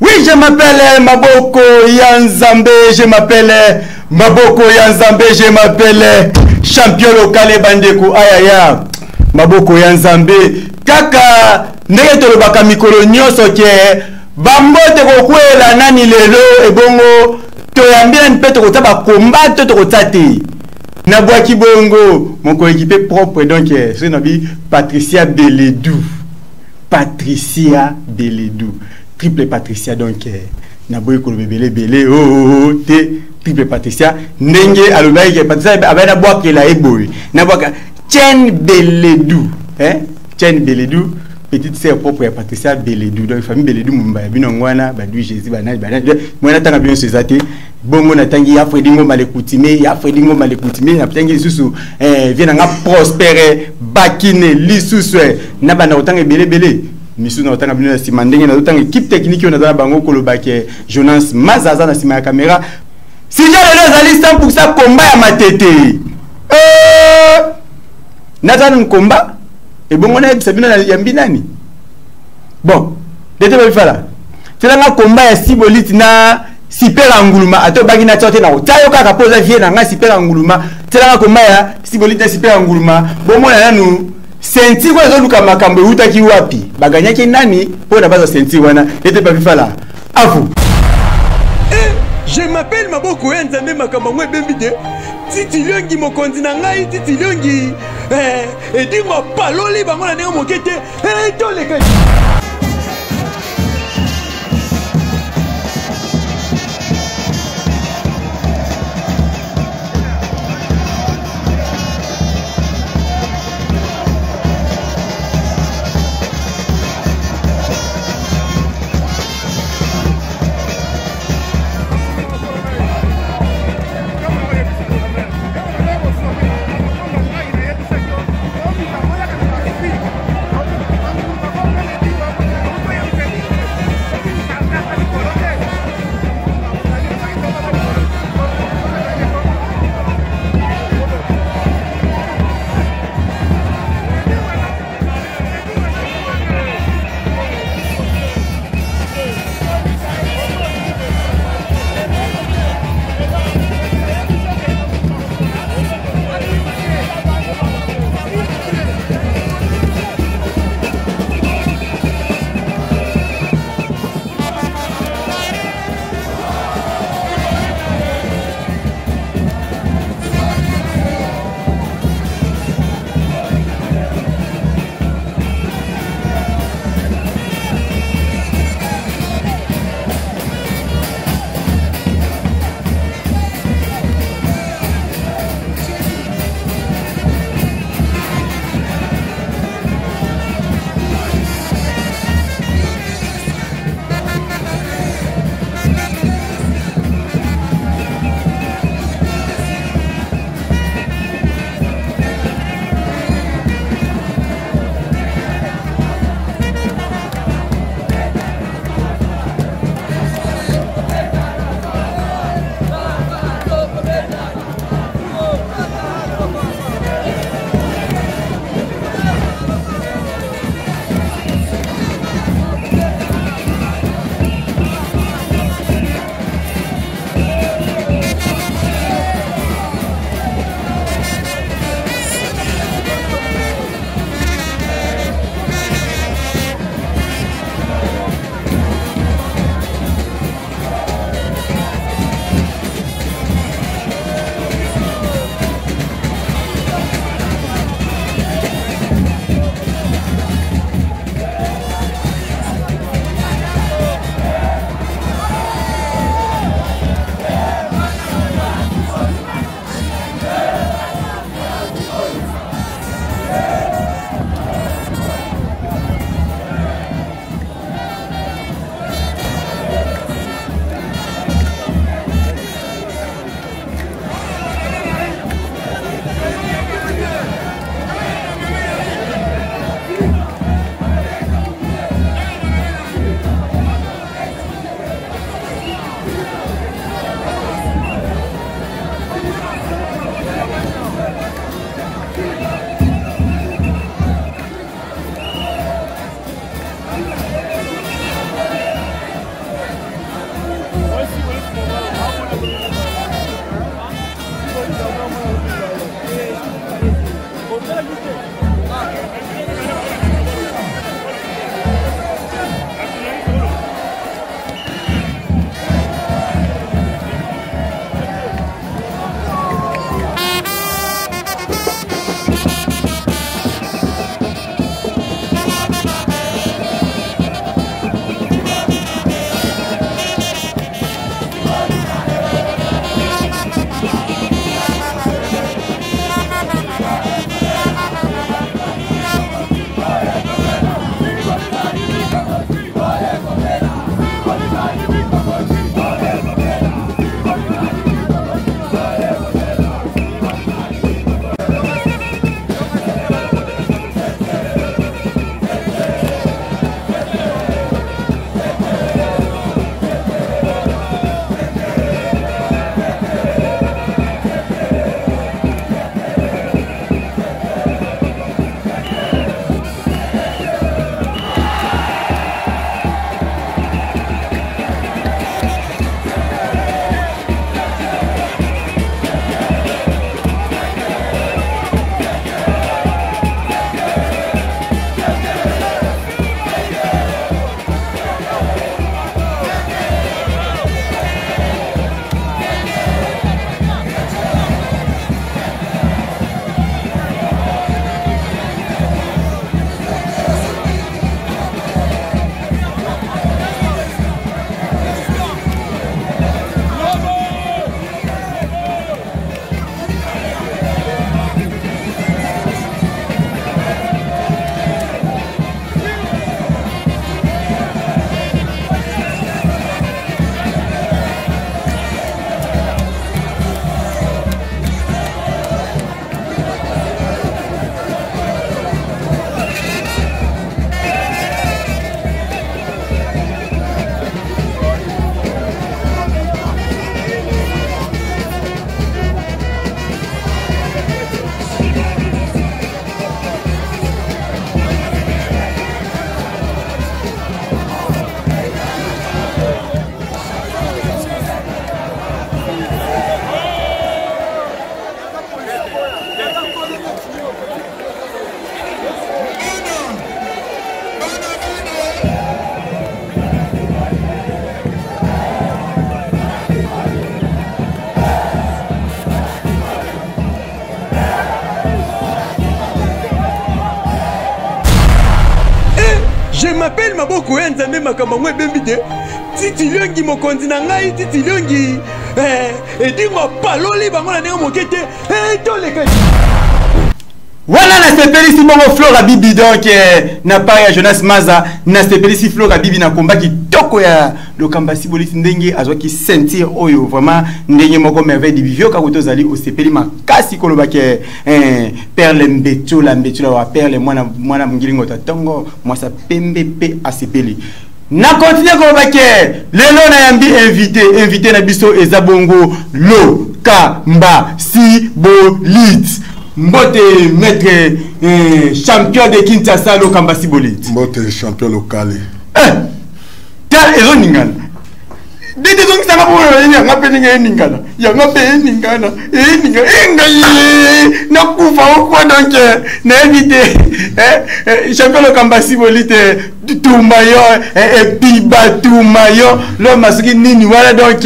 Oui, je m'appelle Maboko Yanzambe, je m'appelle Maboko Yanzambe, je m'appelle champion local Bandeko ayaya. Maboko Yanzambe, kaka ndenge tolobaka mikolo nyonso ke bambote kokwela nani lelo ebongo toyambia mpeto kotaba combat to kotate. Na boaki bongo mon coéquipier propre donc c'est nabi Patricia Beledou. Patricia Beledou. Triple Patricia donc na boy ko bebele belé oh te triple Patricia ndenge alobai ke Patricia abana boaki la eboy na boaka Chen Beledou Chen Beledou petite sœur propre ya Patricia Beledou donc famille Beledou mumba binongwana badui Jésus banani mwana tanga bien sezate bongo na tangi ya Fredingo malekutime na tangi susu viena nga prospérer bakine lisusu na bana otanga belebele misu na otanga bino na simandenge na otanga équipe technique on a dans bango kolobake Jonas Mazaza na sima ya caméra si jalo zali 100% combat ya matete natana combat et bongo na sabina na yambi nani bon dete ba fala tela combat ya Sibolite na Super Anguluma ato bagi na tsote na utayo kaka poza vie na nga Super Anguluma tela combat ya Sibolite na Super Anguluma bongo na nanu senti ko ezoluka makambo utaki wapi baganyaki nani po na baza senti wana dete ba fala afu je m'appelle Maboko Yanzambe makambo ngwe bembide Titi Liongi mokonzi na ngai Titi Liongi edingo paloli bango na ndenge mokete toleka maboko ya nzambe makambo mwe bembide titi liongi mokonzi na ngai titi liongi edingo paloli bango na ndenge moke te toleka wana na sepeli si bongo Flora Bibi donc na part ya Jonas Maza na sepeli si Flora Bibi na komba kitoko ya lokamba sibolisi ndenge azwaki sentir oyo vraiment ndenge moko merveille di bivio ka kuto zali o sepeli makasi koloba ke perle mbetula wa perle mwana mngilingo tatongo mwasa pembe pe a sepeli na continue koloba ke lelo na yambi invité na biso eza bongo lokamba sibolisi Mbote maître champion de Kinshasa lokamba sibolite. Mbote champion local. Tel ezo ningana. Dede zongi sanga bo ya ngape ningana. Ya ngape ningana. Na kufa okwa donc na éviter champion lokamba sibolite tumayo piba tumayo lo masuki nini wala donc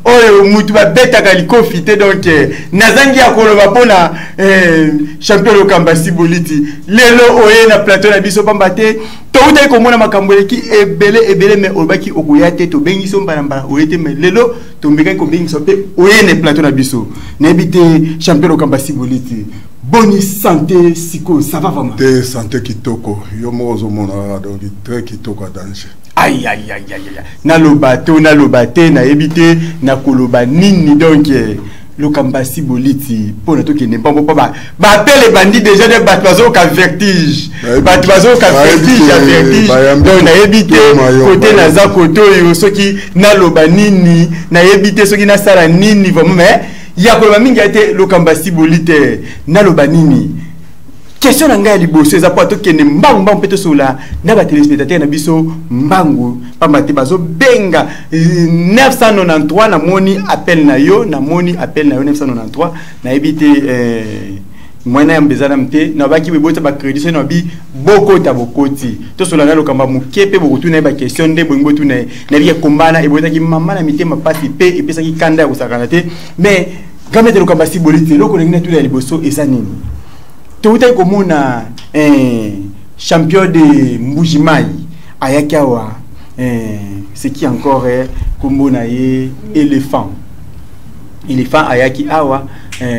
oyo mutu ba beta kaliko fité donc nazangi akoloba pona champion lokamba siboliti lelo oye na plateau na biso pamba te to uta ko mona makambo ki ebele mais olbaki okuya te to bengi so mbala oyete mais lelo to mbeka ko bengi so pe oye na plateau na biso na ebite champion lokamba siboliti bonne santé siko ça va vraiment te santé kitoko yo mozo mona donc très kitoko danger aïe na lobato na lobate na ebite na koloba nini donc lokamba siboliti pona to kene pambo ba appelle bandit déjà de batwazo ka vertige batwazo ka vertige donc na ebite côté na za koto yo soki na loba nini na ebite soki na sala nini vraiment mais ya koloba mingi ate lokamba sibolite na loba nini question na ngai liboso eza po tokende mbangu mpeto sola na ba téléspectateurs na biso mbangu pamba te bazo benga 993 na moni appel na yo 993 na ebite mwana ya mbezana mte na baki bebota ba crédit so na bi bokota bokoti to sola na lokamba mukepe bokutu na ba question nde bongo tu na bi kombana ebota ki mama na mitema pasi pe epesa ki kanda ya kusakana te mais gamete lokamba sibolite loko ngina tu ya liboso eza nini to utai komona champion de Mbujimai ayakawa ce qui encore komona ye éléphant ayaki awa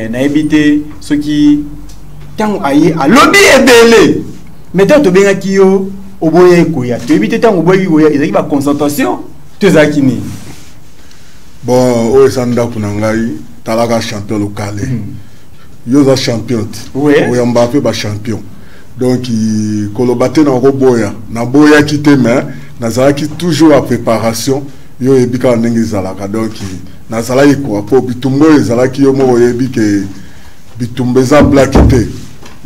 na ebite soki tango aye alobi ebele mais to benga kiyo oboye koya to ebite tango boyi koya ezaki ba concentration to zaki ni bon o esanda kuna ngai talaka champion local yoza champion oya Mbappé ba champion donc kolobate na roboya na boya kité mais nazalaki toujours à préparation yo ebika ndenge zalaka donc nazalaki ko po bitumbo ezalaki yo mo yebi ke bitumbe za blackité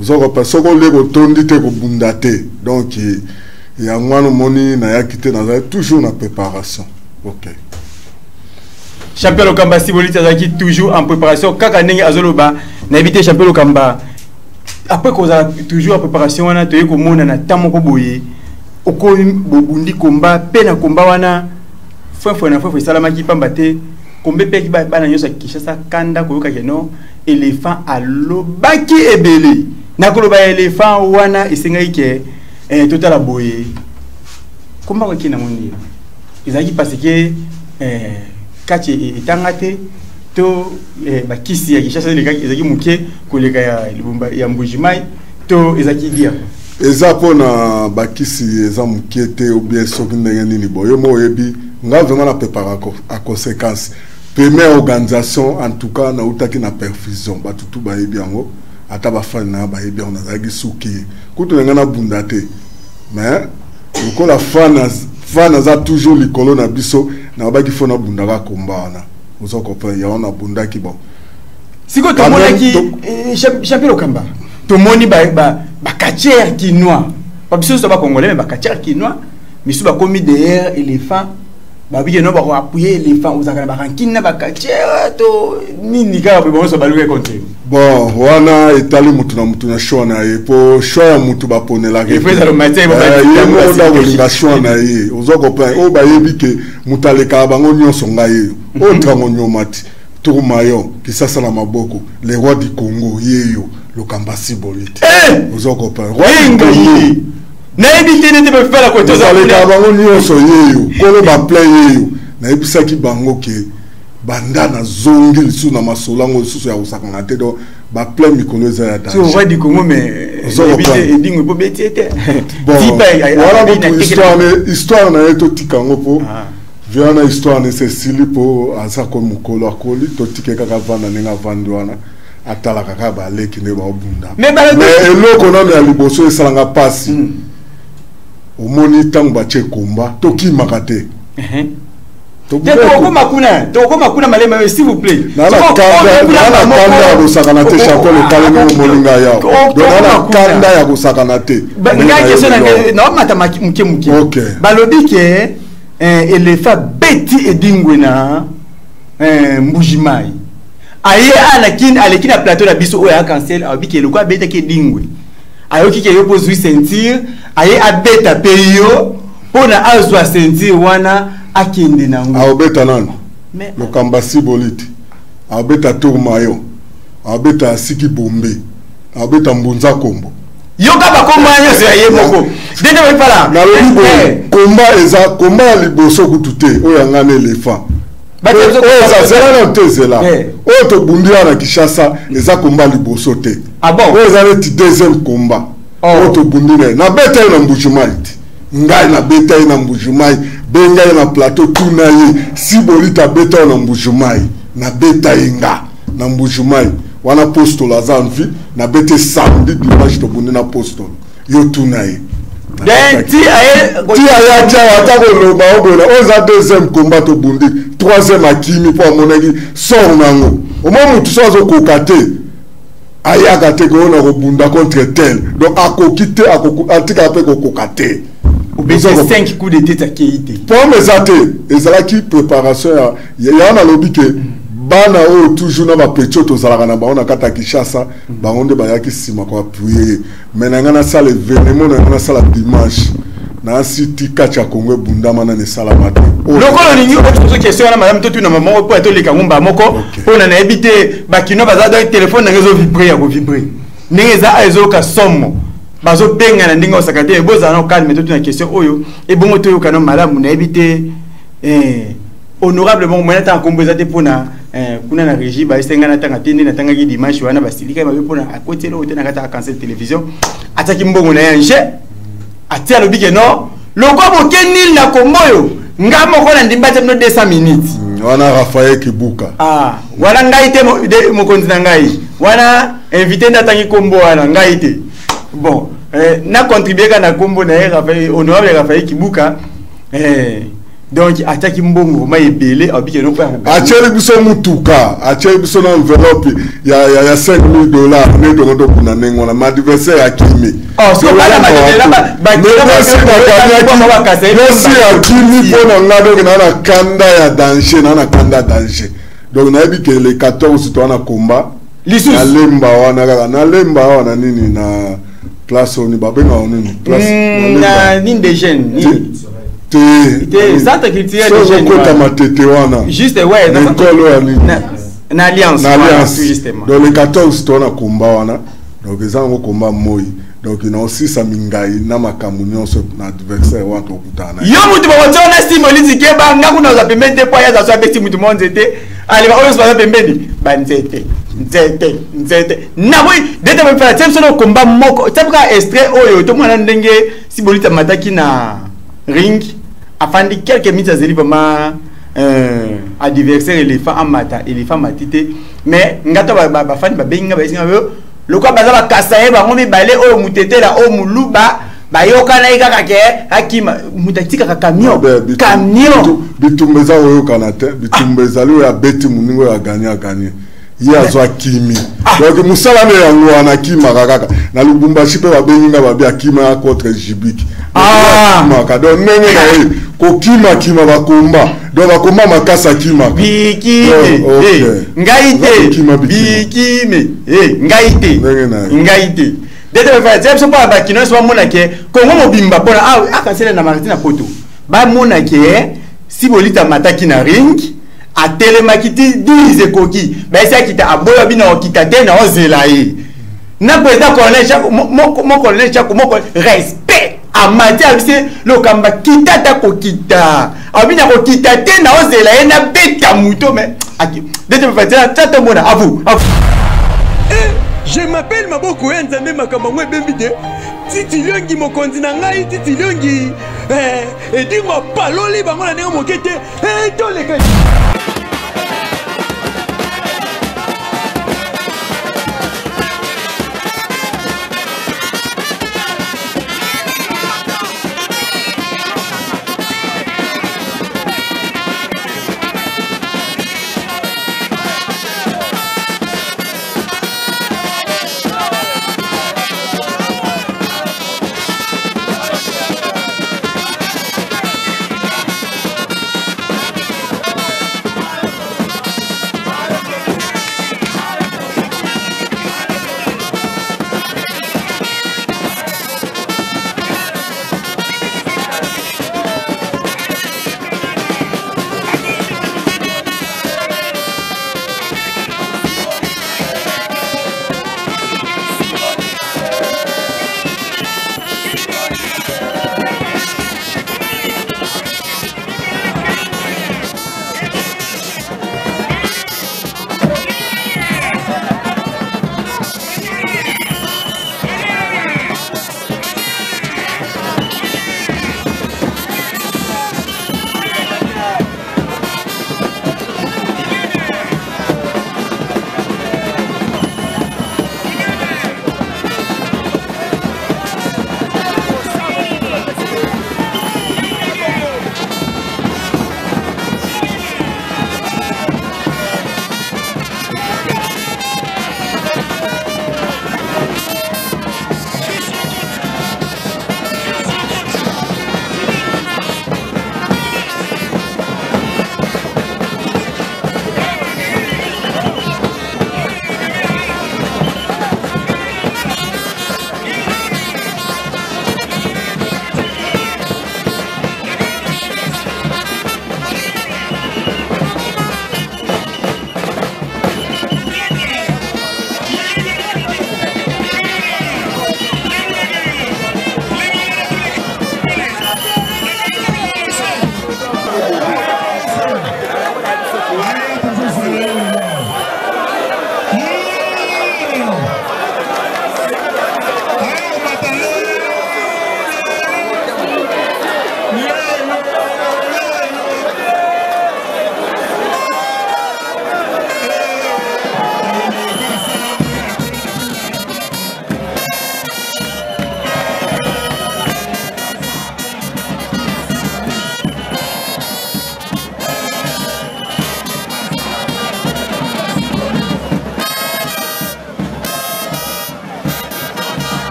uzoko pasoko lego tondi te ko bundate donc ya ngwano moni na yakité nazalaki toujours na préparation. OK. Champion lokamba sibolite azaki toujours en préparation kaka ndenge azoloba na éviter champion lokamba après koza toujours en préparation wana to yeko mona na tamoko boye oko bobundi komba pe na komba wana fo salamaki pamba te kombe pe ki bana nyosa Kinshasa kanda koyoka keno éléphant alobaki ebele na koloba éléphant wana esengai ke total boye komba ko kina moni ezaki parce que kati etangate to bakisi ya Kinshasa ezaki muke koleka ya Mbujimai to ezaki dia eza pona bakisi eza muke te ou bien soki ndenge nini boyo mo yebi nga vraiment na préparer à conséquence première organisation en tout cas na utaki na perfusion batutu ba yebi yango ata ba fan na ba yebi on azaki suki kutu nga na bundate mais ko la fan za toujours likolo na biso na baki fona bundaka kombana ozo comprendre ya on a bundaki bon siko to monaki champion lokamba to moni ba katière kinois pas biso so ba congolais mais ba katière kinois misu ba komi derrière éléphant ba bi no ba ko appuyer éléphant uzaka ba kankina ba katière to nini ka ba bon so ba luka contre bon wana etali mutu na show na ye po show ya mutu ba ponela ke ifeza lo matin ba ba show na ye ozo comprendre o ba yebi ke mutaleka bango nyonso ngaye o trango nyomati Tourmayon qui ça na maboko les rois du Congo yeyo lokamba sibolite ozo comprendre roi na éviter de me faire la côté ça les cabango nyonso yeyo kolo ba play yeyo na ebisaki bango ke banda na zongi lisu na masolango susu ya usakana te do ba play mikolo za ya danger so roi du Congo mais éviter dingo po betiete bon voilà histoire na eto tikango po viana histoire ne se silipo asa ko mukolo akoli to tikeka ka vanda ninga vandwana atala kaka ba leki ne ba obunda mais eloko na ya liboso esalanga pasi omoni tango ba che komba to ki makate Toko makuna malema s'il vous plaît. Nana kanda ya sakanate champion le kalemo molinga yao. Nana kanda ya sakanate. Nga question na mata muke. Balobi ke elefa beti edingwe na mbujimai. Aye alekina plateau na biso oya cancel abiki le kwa beta ke dingwe. Ayoki ke yo pozui sentir aye abeta peyo pona azwa sentir wana akende nango aobeta nano lokamba siboliti aobeta tourmayo aobeta siki bombe aobeta mbunza kombo yoka bakomba nyose ya yemoko dede wepala na lobo komba eza komba ya liboso kutute oyo ngane elephant oyo zazela na tezela oyo tobundia na Kishasa eza komba liboso te oyo eza neti deuxième komba oyo tobundile na beta na Mbuji-Mayi ngai na beta na Mbuji-Mayi benga na plateau tuna ye sibolita beta na Mbuji-Mayi na beta inga na Mbuji-Mayi wana postol azanvi na bete samedi dimanche to bunde na postol yo tuna ye ti aya tia watako loba obona oza deuxième combat to bunde troisième akimi po amonaki sort nango omo mutu so zo kokate aya kate ko na robunda contre tel donc akokite atika pe ko kokate ou bien 5 coups de tête à Keïté. Pour mes athées, ils ont qui préparation. Il y a un lobby que bana o toujours na ba pecho to zalaka na ba on akata Kishasa ba onde ba yaki sima ko appuyer. Mais na ngana sala événement na ngana sala dimanche. Na siti kacha Congo bundama na ne sala matin. Lokolo ni autre question na madame totu na maman ko to le kangumba moko pona na ebité ba kino baza dans téléphone na réseau vibrer ya ko vibrer. Neza azo ka somme. Bazo benga na ndinga osakate eboza na calme tout na question oyo e bongo to yoka no malamu na ebite honorablement mwana ta komboza te pona kuna na régie ba esenga na tanga tende na tanga ki dimanche wana basilika ba pona a côté lo te na kata cancel télévision ataki mbongo na yanje atia lo bike no loko bokenil na komboyo nga moko na ndimba te no 200 minutes wana Raphaël Kibuka wana ngai te mokonzi na ngai wana invité ndatangi kombo wana ngai te bon na contribué na kombo na Raphaël honorable Raphaël Kibuka donc ataki mbongo ma ebele abike no pa acheli biso mutuka acheli biso na enveloppe ya $5,000 ne do kuna nengo na adversaire akimi so bala ba akimi pona ngado na kanda ya danger na kanda danger donc na ebike le 14 to na komba na lemba wana na lemba wana nini na place on babenga onini place na nini de jeunes centre culturel de jeunes kota matete wana juste ouais na alliance justement dans le 14 to na komba wana donc ezango komba moi donc na aussi sa mingai na makamu nyonso na adversaire wana to kutana yo mutu ba wachona stimulisi ke ba ngakuna za pembende po ya za so abeti mutu monzete ali ba oyo ba pembeni ba nzete na boy dete me faire tsemso no combat moko tsabka extrait oyo to mwana ndenge sibolita mataki na ring afandi quelques minutes azeli vraiment adversaire éléphant amata éléphant matite mais ngata ba fani ba benga ba singa yo lokwa baza ba kasaye ba ngomi bale oyo mutetela o muluba ba yoka na ikaka ke hakima mutatika ka camion bitumbeza oyo kanate bitumbeza lo ya beti muningo ya gagner il y a soit kimi donc musala ne yango wana kima kaka na Lubumbashi pe babenga babi akima contre Jibiki maka donc nene na ko kima bakomba donc bakomba makasa kima biki ngaite ngaite dete fa tse so pa bakino so mona ke kongo mobimba pona akasela na Martina Poto ba mona ke sibolita mataki na ring a telemakiti dize koki ba esa kita aboya bina okita te na ozela yi na président colonel chaque mo colonel chaque mo respect amati abise lokamba kita ta kokita abina kokita te na ozela ena beta muto mais dete me fatia tata mona à vous je m'appelle Maboko ya Nzambe makambo ngwe bembide titi liongi mokonzi na ngai titi liongi edingo paloli bango na ndenge mokete toleka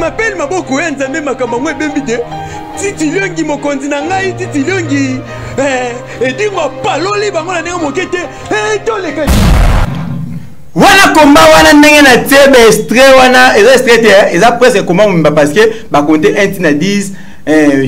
m'appelle Maboko ya Nzambe makambo ngwe bembide. Titi Liongi mokonzi na ngai Titi Liongi. Edingo paloli bango na ndenge mokete. Toleka. Wana komba wana ndenge na tebe extrait wana eza extrait eza presque comment on parce que ba compter 1 na 10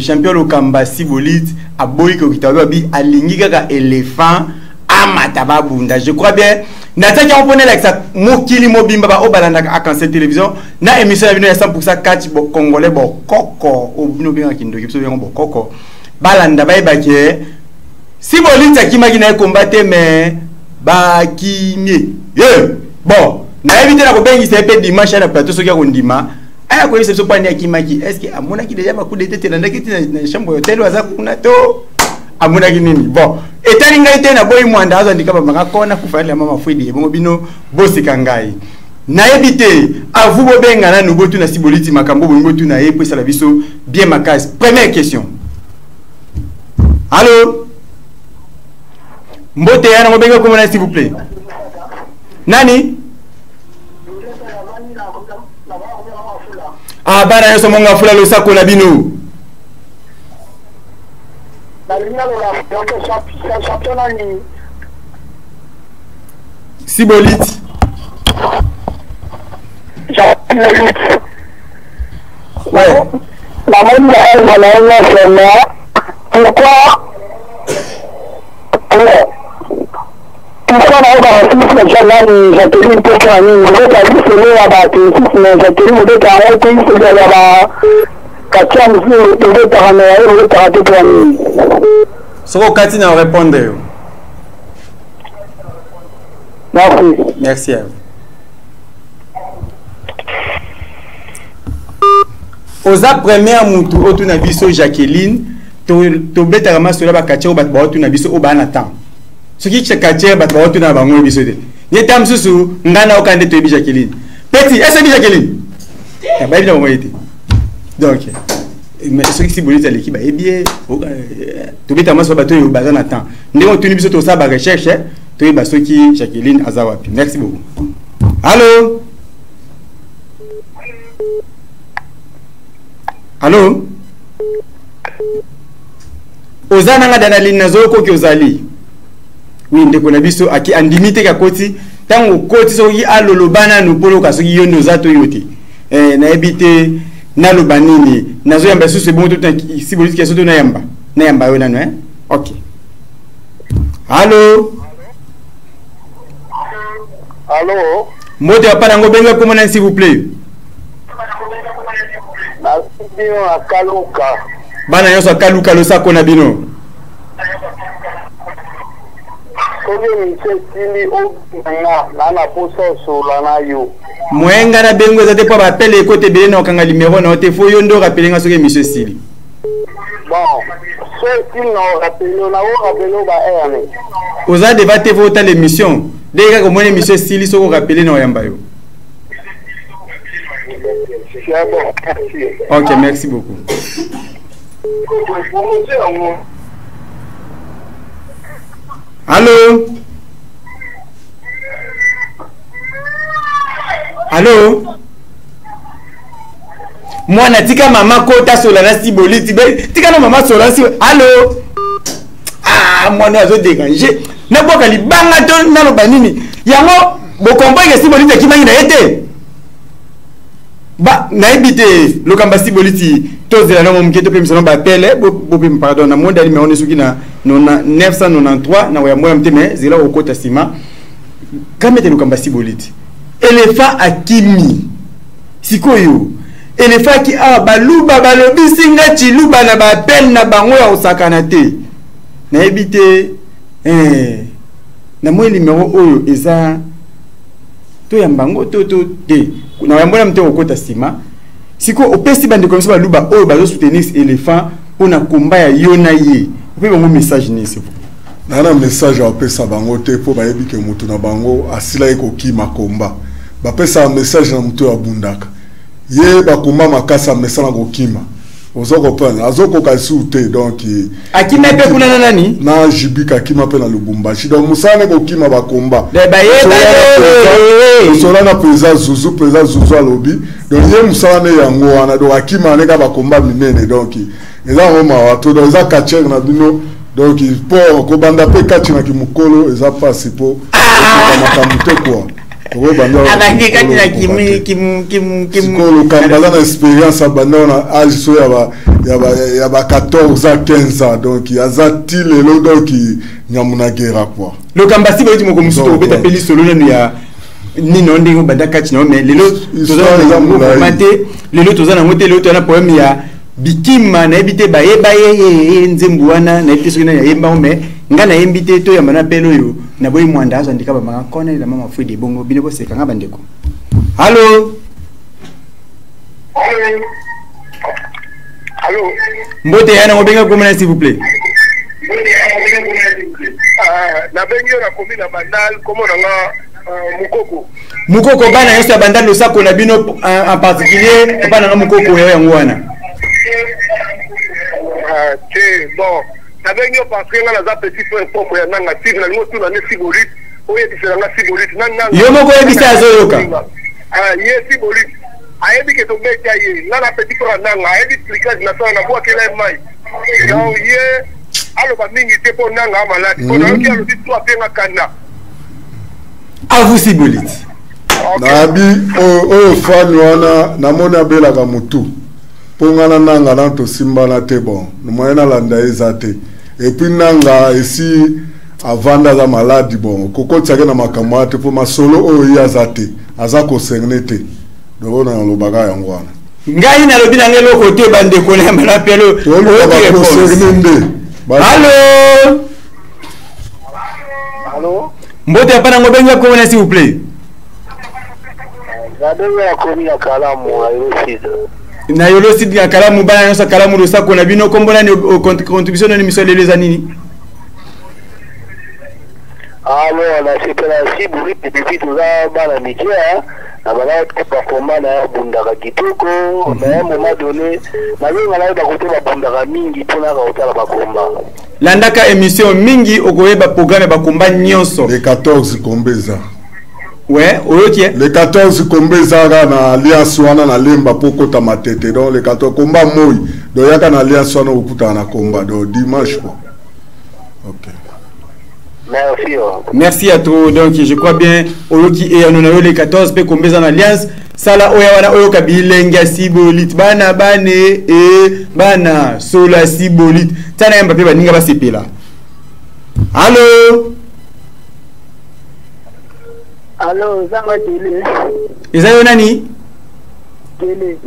champion Lokamba Sibolite aboyi ko kitabe bi alingi kaka éléphant amata babunda. Je crois bien nataki on pone like ça mokili mobimba ba obalanda à Cancer télévision na émission ya bino ya 100% catch bo congolais bo koko obino bien kindoki so bien bo koko balanda ba ibake Sibolite akimaki na combattre mais ba kimie bon na éviter la kobengi c'est peu dimanche na plateau soki ya kondima aya ko yese so pani akimaki est-ce que amona ki déjà ba coup de tête na ndaki na chambre hotel waza kuna to amona ki nini bon etali ngai te na boyi mwanda azo ndika ba maka kona kufanya mama Fwedi bongo bino bosika ngai na éviter avu bobenga na nubotu na Sibolite makambo bongo tu na yepo sala biso bien makasi. Première question. Allô Mbote yana mobenga comment s'il vous plaît. Nani? Ah, bana yoso monga fula lo sako na bino. Sibolite. Ouais. Kati na répondre. Merci. Merci à vous. Oza première mutu otu na biso Jacqueline to beta rama sola ba katia o bat ba otu na biso o ba na temps. Ce qui est katia bat ba otu na bango biso de. Ni tam susu ngana okande to bi Jacqueline. Petit, est-ce que Jacqueline? Eh ba bien moyete. Donc mais ce qui Sibolite l'équipe est bien to beta rama sola ba to yo ba na temps. Ndeko tuni biso to sa ba recherche to ba so ki Jacqueline azawapi. Merci beaucoup. Allô? Allô? Ozana nga dana lina zoko ki ozali. Oui, ndeko na biso aki andimite ka koti tango koti soki alolo bana no polo ka soki yondo zato yote. Na ebite na lobanini nazo yamba susu bon tout Sibolite ki soto na yamba. Na yamba yo nano OK. Allô? Allô? Moto ya pana ngobenga comment s'il vous plaît? Bana yoso akaluka lo sako na bino. Mwenga na bengo za te pa appel e kote bele na okanga numéro na te fo yondo rappeler nga soki monsieur Sili. Bon, ce qui non rappeler na o rappeler ba erne. Oza deva te fo ta l'émission. Dès que mon monsieur Sili soko rappeler na yamba yo. Ok, merci beaucoup. Allô? Allô? Moi, natika maman kota solana Sibolite. Tika na maman solana Sibolite. Allô? Ah, moi, nous avons dérangé. N'importe quel banga to na banini. Yango, bo combat que Sibolite qui m'a été. Ba na ebite Lokamba Sibolite tozela na momketo pe misano ba pele bo pardon na monde ali me on suki na 993 na ya moya mteme zela okota sima kamete Lokamba Sibolite elefa akimi sikoyo elefa ki baluba balobi singa chiluba na ba pele na bango ya osakana te na ebite na moya numéro oyo eza to ya mbango to te na yambona mte okota sima siko opesi bande comme ça baluba oyo bazo soutenir éléphant pona komba ya yona ye pe bango message ni c'est na na message a opesa bango te po ba yebi ke mutu na bango asila eko kima komba ba pesa message na mutu ya bundaka ye ba komba makasa message na ko kima Ozo comprendre. Azoko kasute donc akima pe kuna nani? Na jibika akima pe na Lubumbashi. Donc musane ko kima ba combat. Sola na président Zuzu alobi. Donc ye musane yango wana donc akima ne ka ba combat minene donc eza roma wato donc eza kacher na bino donc pour ko banda pe kati na kimukolo eza pasi po makamute quoi. Avec la expérience à âge il y a 14 à 15 ans donc il y a Zatil et l'autre donc il y a mon guerre quoi le Kambasi va dire mon solo il y a ni non dingo badakati non mais les autres na poème il y a bikima na ebite baye nzembu wana na episona ya yemba mais ngana yembite to ya mana pelo yo na boyi mwanda azo ndika ba manga kona ila mama fudi bongo bile bo seka nga bandeko. Allô Allô Mbote yana ngobenga komona s'il vous plaît. Na bengi na komina bandal komona nga Mukoko bana yosa bandal lo sako na bino en particulier bana nga mukoko ya ngwana. Bon, avec nous parce que nous avons petit peu pour moi na ngati na ngotu na sibolit oye diferanga sibolit na yo moko ebisa zoyoka ye sibolit ayebi ke to beti aye na petit peu na nga ayebi explication na so na kwa kele mai donc ye alo ba mingi te po na nga maladi ko na ki alo bi to apenga kana a vous sibolit nabi o fan wana na mona bela ka mutu pongana nanga na to simba na te bon no moyena landa ezate et puis nanga ici avanda za maladi bon koko tsake na makamate po masolo o yazate azako sengnete do na lobaga yango wana ngai na lobi na ngelo kote bande ko na mala pelo to ko sengnende allô allô mbote hapana ngobenga ko na s'il vous plaît zadewa ko ni akalamu ayosid na yolo sidi ya kalamu bana yosa kalamu lo sako na bino kombola ni contribution na émission les anini alors la séparation buri depuis tout ça bana nikia na bana kwa komba na bundaka kitoko na moment donné na wenga na ba kotoba bundaka mingi pona ka otala ba komba landaka émission mingi okoyeba programme ba komba nyonso les 14 kombeza. Ouais, okay. Les 14 kombeza na alliance wana na lemba poko ta matete donc les 14 komba moi donc yaka na alliance wana okuta na komba donc dimanche quoi. OK. Merci. Merci à toi donc je crois bien oyoki et on a les 14 pe kombeza na alliance sala oya wana oyo kabilenga sibolit bana bane e bana sola sibolit tana yamba pe baninga basepela. Allô Allô, Zama Télé. Ezayo nani? Télé.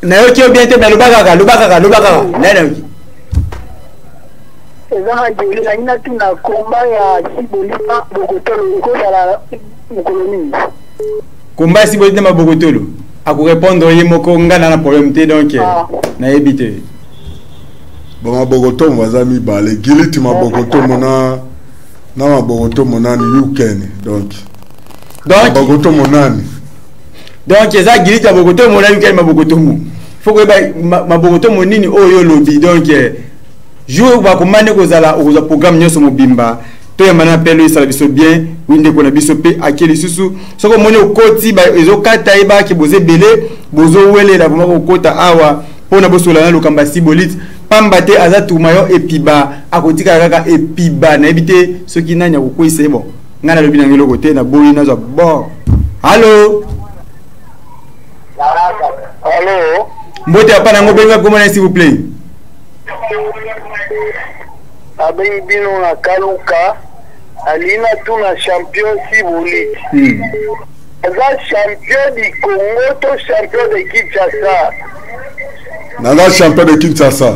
Nayo kio bien te na lubaka. Nana yoki. Zama Télé na ina tuna komba ya Sibolita Bogotolo ko dala mukoloni. Komba Sibolita ma Bogotolo. Ako répondre ye moko ngana na problème te donc na ebité. Bon ma Bogoto mwazami bale giliti ma Bogoto mona na mabogoto monani yukeni donc mabogoto monani donc eza gilita mabogoto monani yukeni mabogoto mu faut que mabogoto monini oyo lobi donc jour ba komane kozala oza programme nyonso mobimba to ya mana pelo isala biso bien winde ko na biso pe akeli susu soko moni okoti ba ezokata eba ki boze belé bozo wele la bomako kota awa pona bosola na lokamba Sibolit pambate azatu mayo epiba akotika kaka epiba na ebite soki nanya kokwisa bon ngana lobi na ngelo kote na boyi na zo bon. Allô Allô mbote hapana ngobenga komona s'il vous plaît. Abengi bino na kaluka alina tuna champion Sibolit. Eza champion du Congo to champion de Kinshasa. Nana champion de Kinshasa.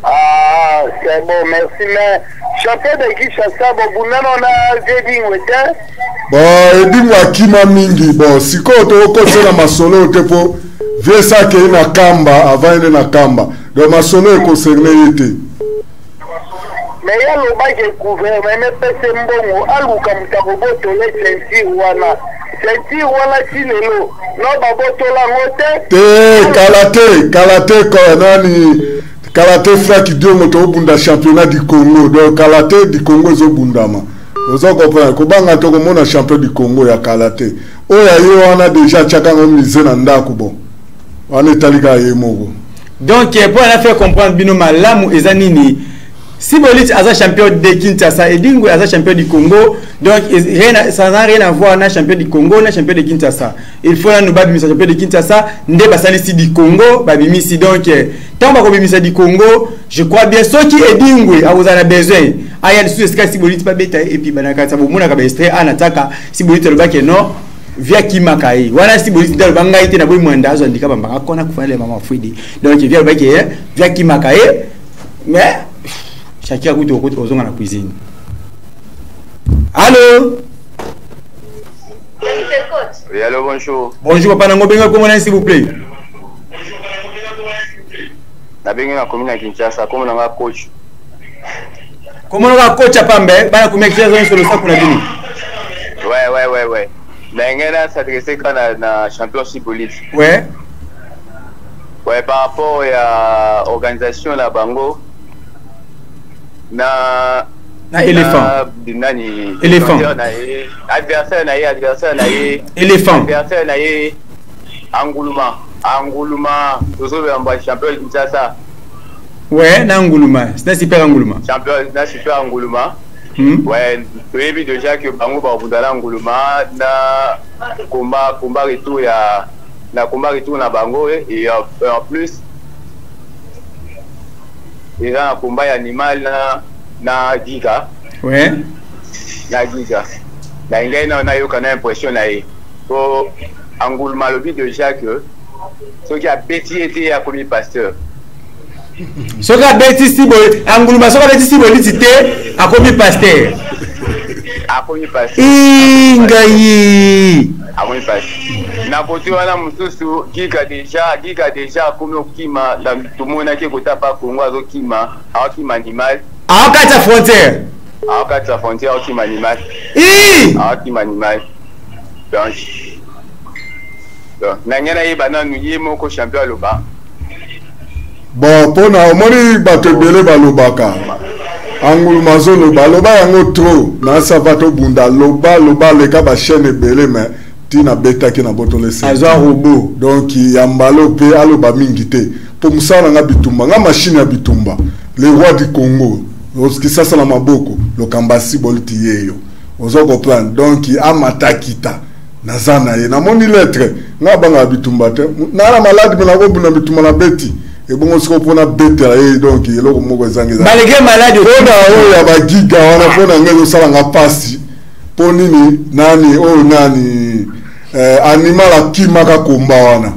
Ah, c'est bon, merci, mais champion de Kinshasa, bon, vous n'en a dit, bon, edingo akima mingi, bon, siko to kose na masolo te po, vie sa ke na kamba, avant ene na kamba, donc masolo e concerne yete. mais il y a le bac de gouvernement, mais pèse mbongo, aluka mutakoboto le ceinture wana. Ceinture wana sinelo, no baboto la mote. Kalate nani Kalate fraki diongo to bunda championnat du Congo. Donc Kalate du Congo zo bundama. Vous en comprenez, kobanga to komona champion du Congo ya Kalate. Oya yo wana déjà chaka ngomize na ndako bon. Wana talika yemoko. Donc pour la faire comprendre bino malamu ezanini. Si Bolit est champion de Kinshasa et Dingo est champion du Congo, donc ça n'a rien à voir avec champion du Congo, na champion de Kinshasa. Il faut nous battre champion de Kinshasa, ndé basali du Congo, babimisi donc tant que babimisi du Congo, je crois bien ceux qui est Dingo a vous en besoin. Aya sous escale si Bolit pas beta et puis banaka ça bomona ka extrait anataka si Bolit le baki non via Kimakai. Voilà si Bolit dans banga été na boy mwenda zo ndika bamba kona kufanya le mama fwidi. Donc via le baki via Kimakai mais chacun goûte au côté aux hommes à la cuisine. Allô? Oui, allô, bonjour. Bonjour, papa Nangobenga, comment est-ce s'il vous plaît? Nabenga commune à Kinshasa, comment on a coach? Comment on a coach à Pambe? Bana combien de choses sur le sac pour la vie? Ouais. Nabenga s'adresser quand na championship politique. Ouais. Ouais, par rapport à l'organisation la Bango. Na éléphant éléphant adversaire na éléphant Angouluma toujours champion de Kinshasa. Ouais, na Angouluma, c'est super Angouluma. Champion na super Angouluma. Ouais, tu as vu déjà que Bango va bundala Angouluma na combat retour na Bango et en plus il y a un combat animal na Giga. Ouais. Na Giga. Na ingaina na yo kana impression na e. Pour Angoulma le but de Jacques ce qui a bêti été à premier pasteur. Ce qui a bêti si Angoulma ce qui a bêti si bolicité à premier pasteur. À premier pasteur. Ingayi. À premier pasteur. Na kotu wana mususu Giga déjà comme okima dans tout le monde qui kota pa Congo azokima akima animal akata frontière akima animal akima animal donc nangena yebana nuye moko champion loba bon pona omoni batebele balobaka Angouluma zo loba yango trop na savato bunda loba leka ba chaîne belé mais tina beta ki na botole se azwa robot donc yambalo pe aloba mingite pour musala nga bitumba nga machine ya bitumba le roi du Congo lorsque ça la maboko le kambasi boliti yeyo ozo comprendre donc amatakita nazana ye na moni lettre nga banga bitumba te na la malade me na ko buna bitumba na beti et bon siko pona beti ye donc eloko moko zangiza malgré malade ona o ya ba giga wana pona ngezo sala nga pasi ponini nani animal akimaka komba wana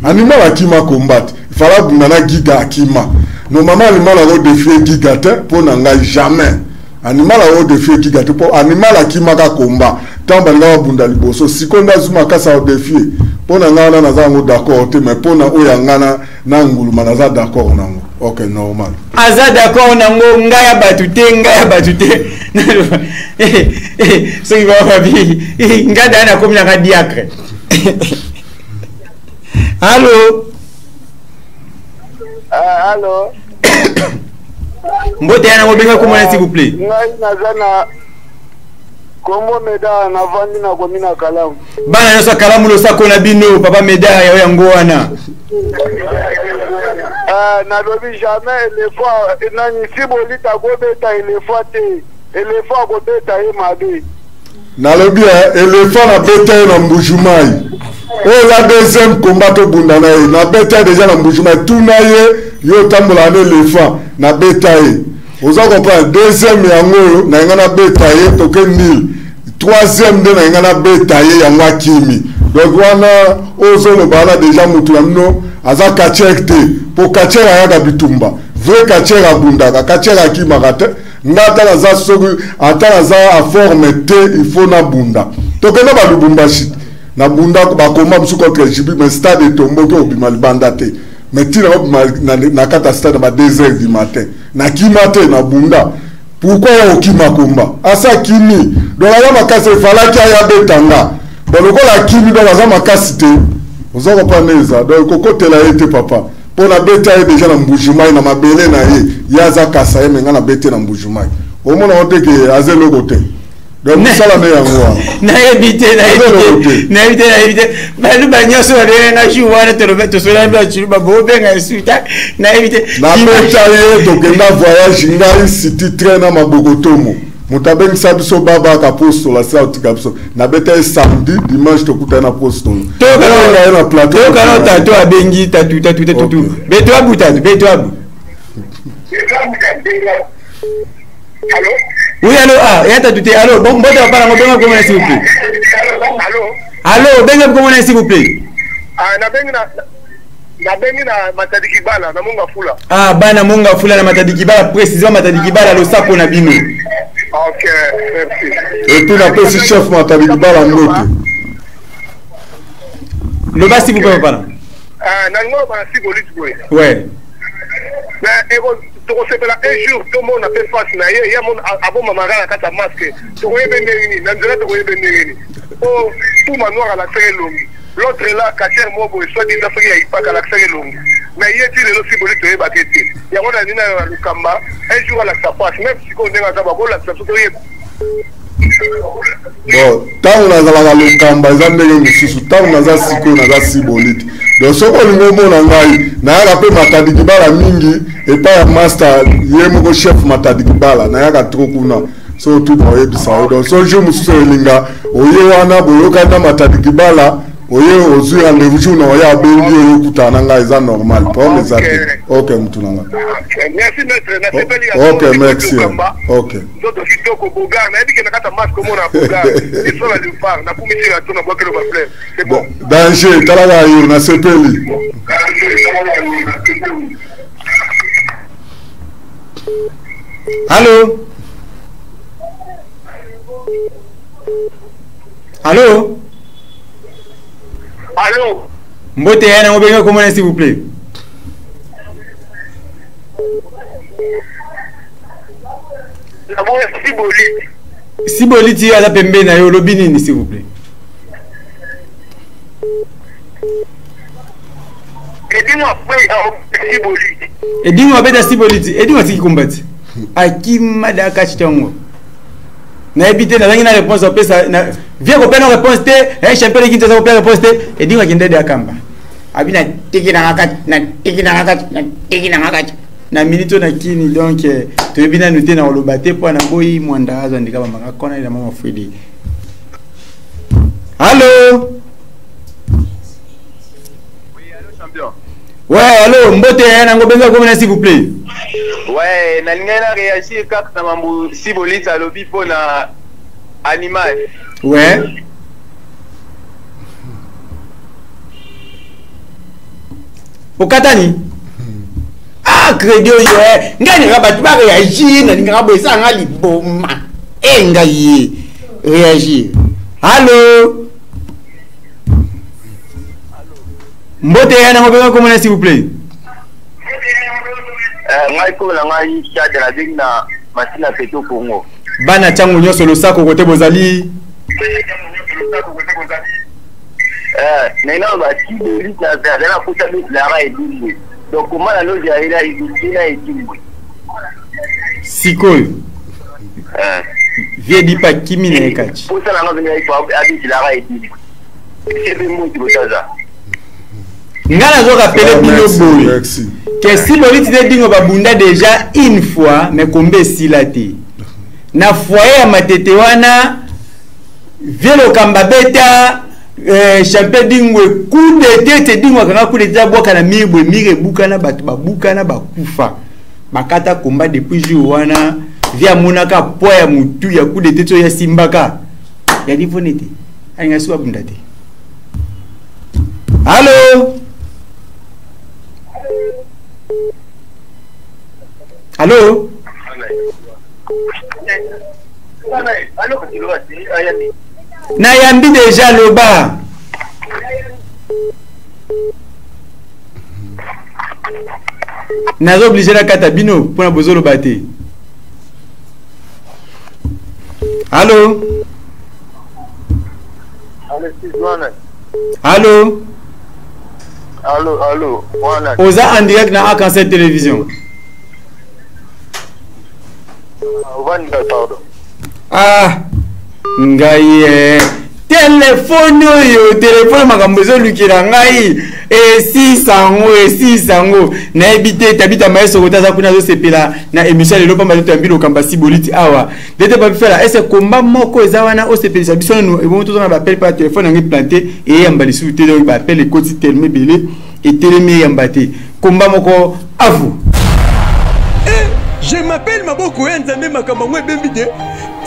animal akima combat il fallait bundana giga akima normalement animal a défier giga te pona nga jamais animal a défier giga te po animal akimaka komba tamba nga bunda liboso sikonda zuma kasa o défier pona nga na nazango d'accord te mais pona oyangana na Nguluma naza d'accord nango. OK, normal. Aza d'accord nango ngaya batute. So il va bi ngada na komina ka diacre. Allô? Allô? Mbote yana ngobenga komona s'il vous plaît. Ngai nazana Kombo Meda na vandi na komina Kalamu. Bana yosa Kalamu lo sako na bino papa Meda ya yango wana. Na lobi jamais éléphant nani si bolita go beta éléphant éléphant go beta e mabe. Na lobi éléphant na beta na Mbujumai. Oh la deuxième combat to bundana na beta déjà na Mbujumai tout na yo tambola na éléphant na beta e. Vous en comprenez deuxième yango na ngana beta e to ke nil. Troisième de na ngana beta e ya Mwakimi. Donc wana ozo no bana déjà mutu amno aza kachekte pour kachera ya bitumba vrai kachera bundaka kachera kimakate ngata na za sogu atana za a forme te il faut na bunda to ke na ba lubumbashi na bunda ko ba koma msuko ke jibi mais stade tombo ke obima libanda te mais tira na kata stade ba 2h du matin na kimate na bunda pourquoi okima komba asa kimi donc aza makasi efalaki aya betanga bon lokola kimi donc aza makasi te oza kopana eza donc kokotela ye te papa mpo na bete ye deja na mbujumai na mabele na ye ye aza kasa ye menga na bete na mbujumai omona o te ke aza eloko te donc mosala ne yango wana nayebi te banu banyonso babenga jour wana tosolani baculu babobenga esuta nayebi te nabeta ye tokenda voyage ngai siti train na mabokotomo moto abengisa biso babaka postola se aotika biso nabeta ye samedi dimanche tokutani na postolo tokaye na plateaukana tato abengi tatu beto abu tatu beto abu oui, allô, il y a tout est allô, bon, bonjour, pardon, comment s'il vous plaît. Allô, benga comment s'il vous plaît. Ah, na bengi na matadikibala na munga fula. Ah, bana munga fula na matadikibala précisément matadikibala lo sako na bino. OK, merci. Et puis la petit chef matadikibala ngote. Le bas s'il vous plaît pardon. Ah, na ngo ba si bolit boy. Ouais. Mais tokosepela un jour tout le monde a fait face na ye ya mon aboma magala kata masque tokoyebe ndenge na nzela tokoyebe ndenge oh tout manoir à la longue l'autre là kacher mobo soit dit d'afrique ya ipaka la longue mais ye ti le siboli toyeba tete ya ngona nina na lukamba un jour à la face même si ko ndenga zaba ko la toyeba bon ntango nazalaka lokamba eza ndenge mosusu ntango naza sikoyo naza sibolite donc soki olingi omona ngai nayaka mpe matadikibala mingi epai ya master ye moko chef matadikibala nayaka tro kuna so tuna oyebisa yo donc so jour mosusu elinga oye wana boyokani na matadikibala oye ozwi rendez-vous jour na oye abengi oyo okutana na ngai eza normal problème eza te ok mutu na ngai merci maître na sepeli ya ok merci ok ndoto kitoko bogar na yebike na kata masque omona bogar iso na lupar na kumisi ya tona bwakelo ba fleur c'est bon danger talaka yo na sepeli allô allô allô mbote yana ngobenga comment s'il vous plaît. Siboliti ala pembe na yo lobi nini s'il vous plaît. Edingo beta siboliti edingo tiki kombati akima da kachitongo na ebite na zangi na réponse opesa na vient ko pena réponse te un champion qui te ça opesa réponse te edingo kinde de akamba abina tiki na ngakati na minito na kini donc to bina noter na olobate po na boyi mwanda azo ndika ba maka kona ila mama Fredi. Allô. Ouais, allô, mbote na ngobenga komena s'il vous plaît. Ouais, na lingana réagir kaka na mambo sibolita lobi po na animal. Ouais. Okatani? Ah, crédit yo ngani ngabatu ba réagir na ngaba esa ngali boma. Ngayi réagir. Allô. Mbote yana ngobenga komona s'il vous plaît. Ngai ko la ngai chade la digna masina peto Congo. Bana changu nyoso lo sako kote bozali. Nena ba ti de lita za la kuta mi la ra edimwe. Donc comment la loge a ila idina edimwe. Sikoyo. Vie di pa kimi na ekachi. Pour ça la ngaba ngai pa abi la ra edimwe. C'est bien mo ti botaza. Ngana zoka pele bino boy. Que si boliti de dingo babunda déjà une fois mais combé silati. Na foyer ya matete wana velo kamba beta champion dingwe coup de tête dingwa kanga coup de tête boka na mibwe mire buka na batu babuka na bakufa. Bakata komba depuis jour wana via monaka poa ya mutu ya coup de tête ya simbaka. Ya difonete. Ainga suwa bunda te. Allô. Allô? Na yambi déjà loba. Nazo obligé la katabino pour na bozolo bate. Allô? Allô? Allô? Oza en direct na Arc-en-Ciel télévision. Ah, ngai téléphone makambo ezolukila ngai esisango na ebite tabita maeso kotaza kuna zosepela na émission lelo pamba to yambilo kamba siboliti awa dete pa fela ese komba moko eza wana osepelisa biso no ebo to na ba appel par téléphone ngi planté et yamba lisu te donc ba appel ekoti tellement belé et tellement yamba te komba moko avu. Je m'appelle Maboko Nzambe makambo ngwe bembide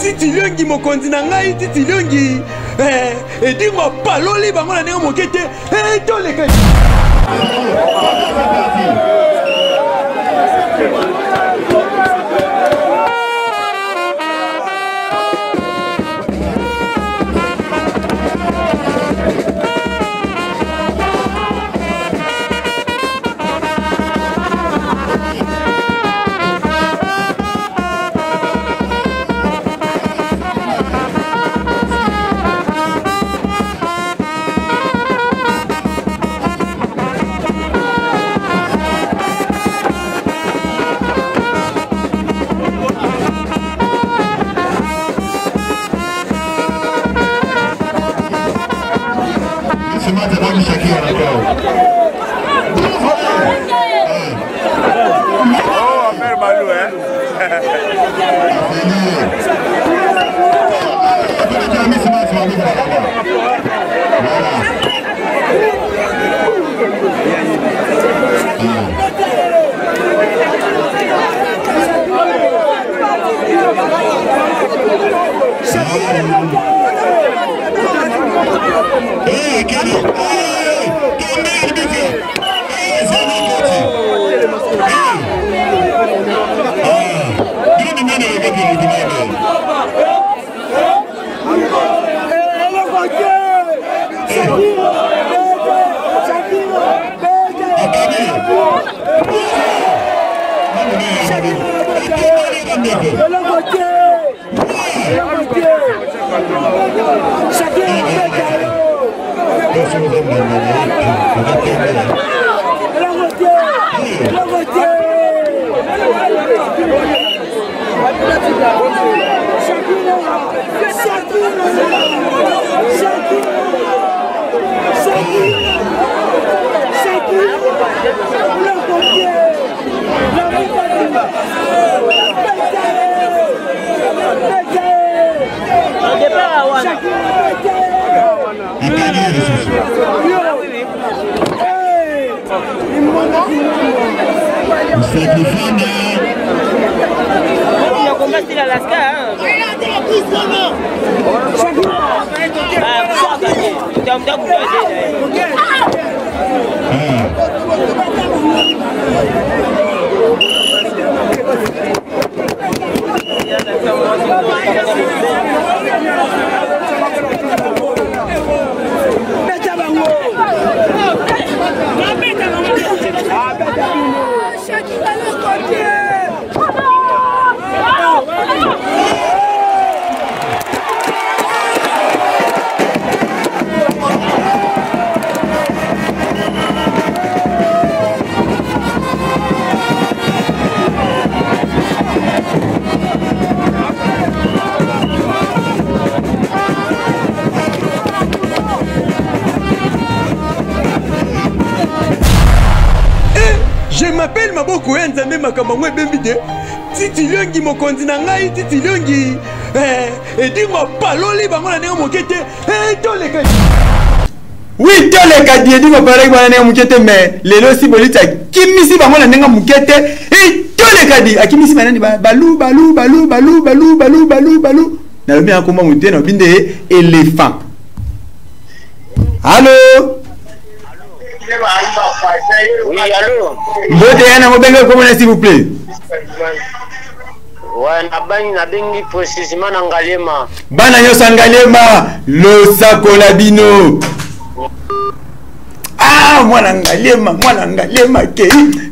titi liongi mokonzi na ngai titi liongi edingo paloli bango na ndenge mokete toleka Je m'appelle Maboko Nzambe makambo ngwe bembide titi liongi mokonzi na ngai titi liongi edingo paloli bango na ndenge mokete toleka oui toleka edingo paloli bango na ndenge mokete mais lelo si bolita kimisi bango na ndenge mokete toleka di akimisi banani balu na lobi akoma mutene na binde éléphant. Allô? Oui, allô? Mbote yana mobenge komona s'il vous plaît. Ouais, na bengi précisément na Ngalema. Bana nyosa Ngalema, lo sakola bino. Ah, ah mwana ngalema ke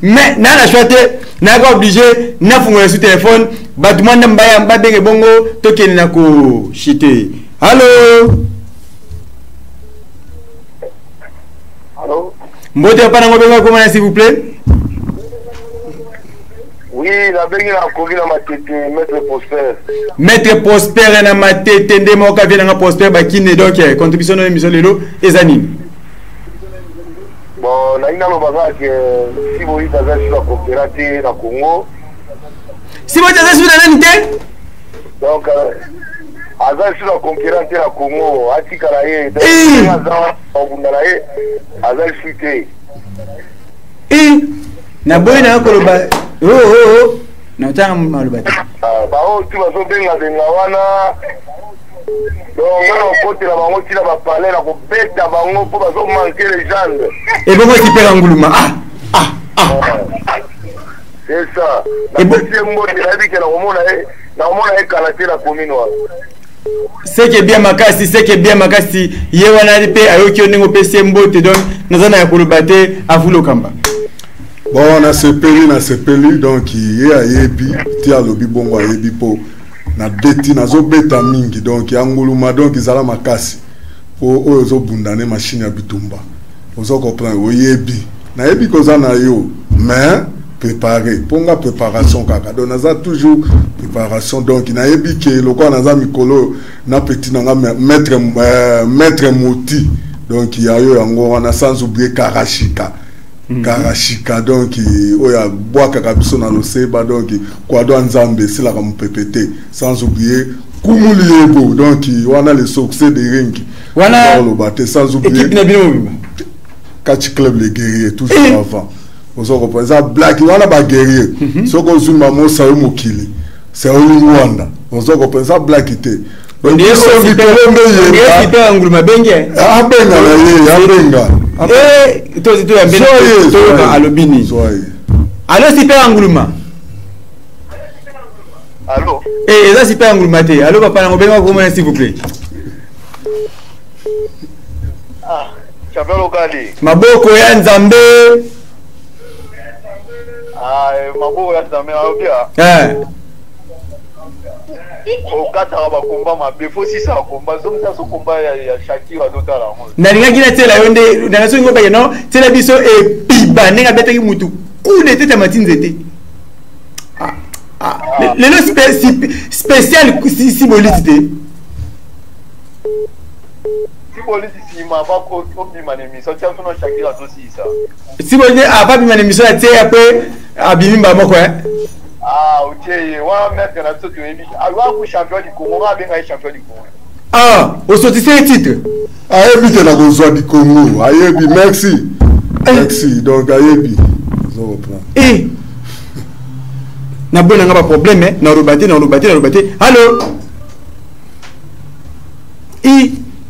mais na la choité na pas obligé na fungola sur téléphone batuma mbaya mbabenge bongo tokeni na ko chité. Allô Allô mbote pana ngobenga comment s'il vous plaît? Oui, la bengi na kogi na matete maître Prosper. Maître Prosper na matete ndemo ka vient na Prosper bakine donc contribution na émission lelo ezanini. Bon, na ina lo baza que si vous êtes dans la coopérative na Congo. Si vous êtes sur la nité? Donc azali sur la coopérative na Congo, atikala ye. Azali suite. Na boy na koloba oh na tanga maloba ba o tu bazo benga wana donc on côté la bango tila ba parler la ko beta bango po bazo manquer les gens et bon qui perd nguluma c'est ça et bon c'est mo de la vie que na omona e kala tela commune wa c'est que bien makasi ye wana pe ayoki oningo pesi mbote donc nazana ya kolobate avulo kamba. Bon, na sepeli donc ye ayebi ti alobi bongo ayebi po na beti nazo beta mingi donc anguluma donc izala makasi po oyo zo bundane machine ya bitumba ozo comprendre oyebi na yebi koza na yo mais préparer ponga préparation kaka donc naza toujours préparation donc na yebi ke lokwa naza mikolo na petit nanga maître moti donc ya yo yango wana sans oublier Karashika donc oya boaka kabiso na loseba donc kwa do nzambe sila ka mpepete sans oublier Kumuliebo donc wana le succès de ring wana le batté sans oublier équipe na bino catch club les guerriers tout ça avant ozo comprendre ça black wana ba guerrier soko zuma mo sa yo mokili c'est olingwanda ozo comprendre ça black ité on est sur le terrain nguluma benge abenga na ye abenga to ya mbele to ka alobini allo super nguluma allô eza super nguluma te allo papa na ngobenga comment s'il vous plaît champion local maboko ya nzambe maboko ya nzambe okata ba komba mabe fo si sa komba zo msa so komba ya Shakira dotala ngo na linga kina tela yonde na so ngoba no tela biso e piba nenga betaki mutu kune tete matinzete lelo spécial si bolite si bolite si ma ba ko bima ne mi so tia so Shakira so si sa si bolite ba bima ne mi so tia après abimba moko ok, on mettre dans tout le monde. Alors, vous champion du Congo, on va bien être champion du Congo. Au sortir le titre. Ayebi te la gonzo du Congo. Ayebi, merci. Merci. Donc ayebi. Na bon n'a pas problème na robaté. Allô.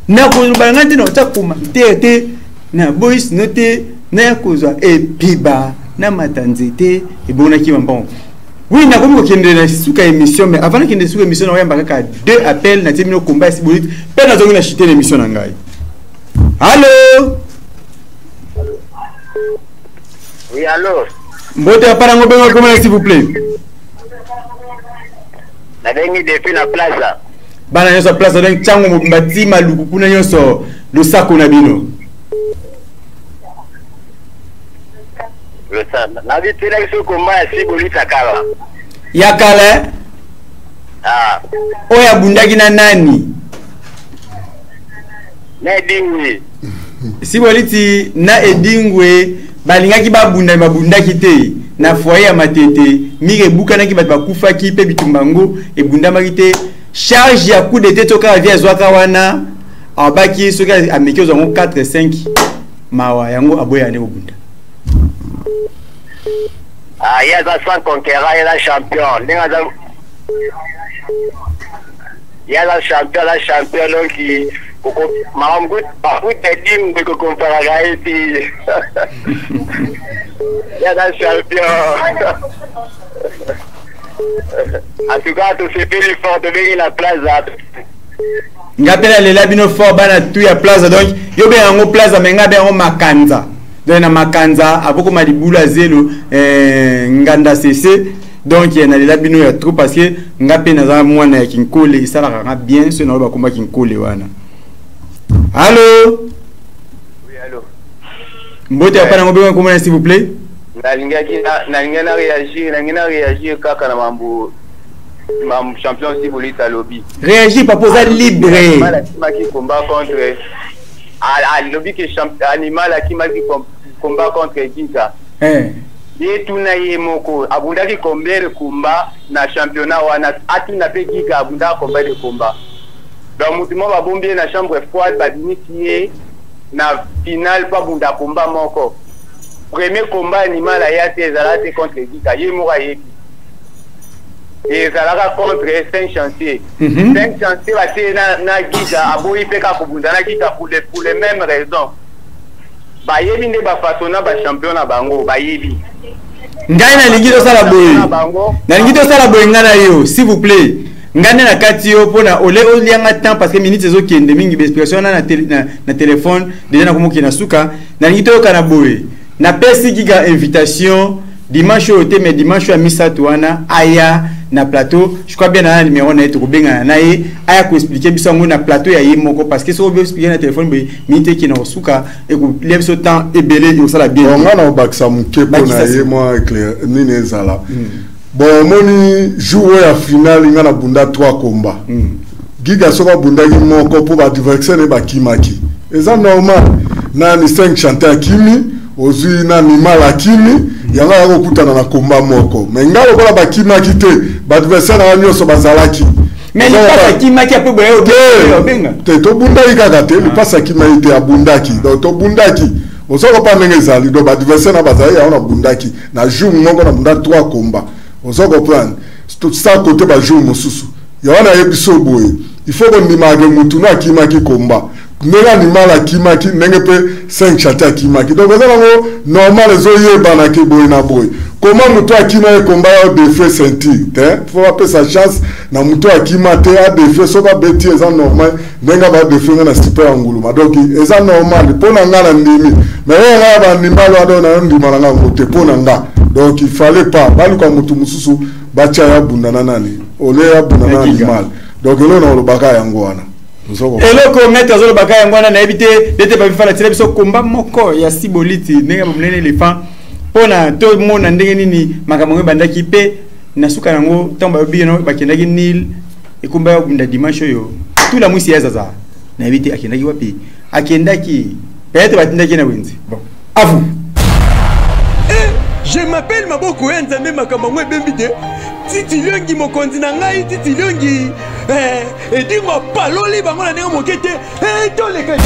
Na ko balangati no takuma. Te na boys noté na koza et piba na matanzete et bona ki mbon. Oui, na komi kokende na suka émission mais avant kende suka émission na yamba kaka deux appels na timino combat si bolite pe na zongi na chiter l'émission na ngai. Allô? Oui, allô. Mbote apara ngobenga comment s'il vous plaît? Na bengi depuis la plaza. Bana nyoso plaza donc chango mbati maluku kuna nyoso lo sako na bino. Na vitira iso komba si bolita kala. Ya kala? Oya bundaki na nani? Na edingwe. Si boliti na edingwe balingaki babundaki te na foyer ya matete mire bukana ki bat bakufa ki pe bitumbango e bundamaki te charge ya coup d'état toka via zwaka wana abaki soka ameki zongo 4 5 mawa yango aboya ne obunda. Il y a un conquérant, il y a un champion. Il y a un champion donc qui m'a goûté team que compare il y a un champion. En tout cas, tout c'est plus fort de venir la plaza. Ngapela le labino fort bana tu ya plaza donc yo be yango plaza menga be yango makanza. donc na makanza aboko malibula zelo nganda cc donc il y a bino ya trop parce que ngape na mwana ya kinkole isala ka bien ce na ba komba kinkole wana. Allô? Oui, allô. Mbote hapa na ngombe comment s'il vous plaît? Na réagir kaka na mambo champion si vous l'êtes à lobby. Réagis pas poser libre. Qui combat contre lobby que animal qui m'a dit combat contre Giza. Ye tuna ye moko abunda ki combien de combat na championnat wana atuna pe Giza abunda combien de combat. Donc mutumo ba bombi na chambre froide ba dinitié na finale pas bunda combat moko. Premier combat animal a été zalate contre Giza ye mora ye. Et ça l'a contre 5 chantiers. 5 chantiers na Giza aboyi peka kubunda na Giza pour les mêmes raisons. Ba yebi ne ba fatona ba champion na bango ba yebi. Ngai na lingito sala boyi. Na lingito sala boyi ngana yo s'il vous plaît. Ngane na kati yo pona ole olianga temps parce que minutes ezo kende mingi expression na téléphone déjà na komoki na suka na lingito yo kana boyi. Na pesi giga invitation dimanche au mais dimanche à misato wana aya na plateau je crois bien na numéro na eto kobenga na ye aya ko expliquer biso ngo na plateau ya ye moko parce que so be expliquer na téléphone be minute ki na suka et ko lève ce temps et belé yo sala bien on a baksa muke pona ye moi clair ni nezala bon moni jour ya finale ngana bunda 3 combat giga soka bunda ki moko pour ba diverser ne ba kimaki eza normal na ni 5 chanteur kimi ozui na mimala kimi yanga yako kutana na komba moko mais ngalo kola bakima kite ba adversaire na nyoso bazalaki mais ni pas bakima ki ape boyo benga te to bunda ikaka te ni pas akima ite abundaki donc to bundaki osoko pa ndenge zali do ba adversaire na bazali ya na bundaki na jour moko na bunda 3 komba osoko plan tout ça côté ba jour mosusu yana yebiso boye il faut qu'on dimage mutu na akima ki komba nega ni mala kimaki nenge pe 5 chata kimaki donc ça ngo normal zo yeba na ki boy na boy comment mutu akima e combat au défait senti hein faut appeler sa chance na mutu akima te a défait so ba beti eza normal nenga ba défait na super anguluma donc eza normal pona ngala ndimi mais on ba nimalo adona ndima na ngote pona nga donc il fallait pas balu kwa mutu mususu bacha ya bundana nani ole ya bundana animal donc lo na lobaka yango wana eloko mettre azolo baka yangwana na ebité dete ba fala tire biso komba moko ya siboliti ndenge bomnene elephant pona to mona ndenge nini makambo bandaki pe na suka nango tamba bino bakendaki nil ekumba ya bunda dimanche yo tout la musi yazaza na ebité akendaki wapi akendaki peut-être batindaki na wenzi bon à vous. Je m'appelle Maboko Nzambe makambo bembide Titi Liongi mokonzi na ngai Titi Liongi edingo paloli bango na ndenge mokete toleka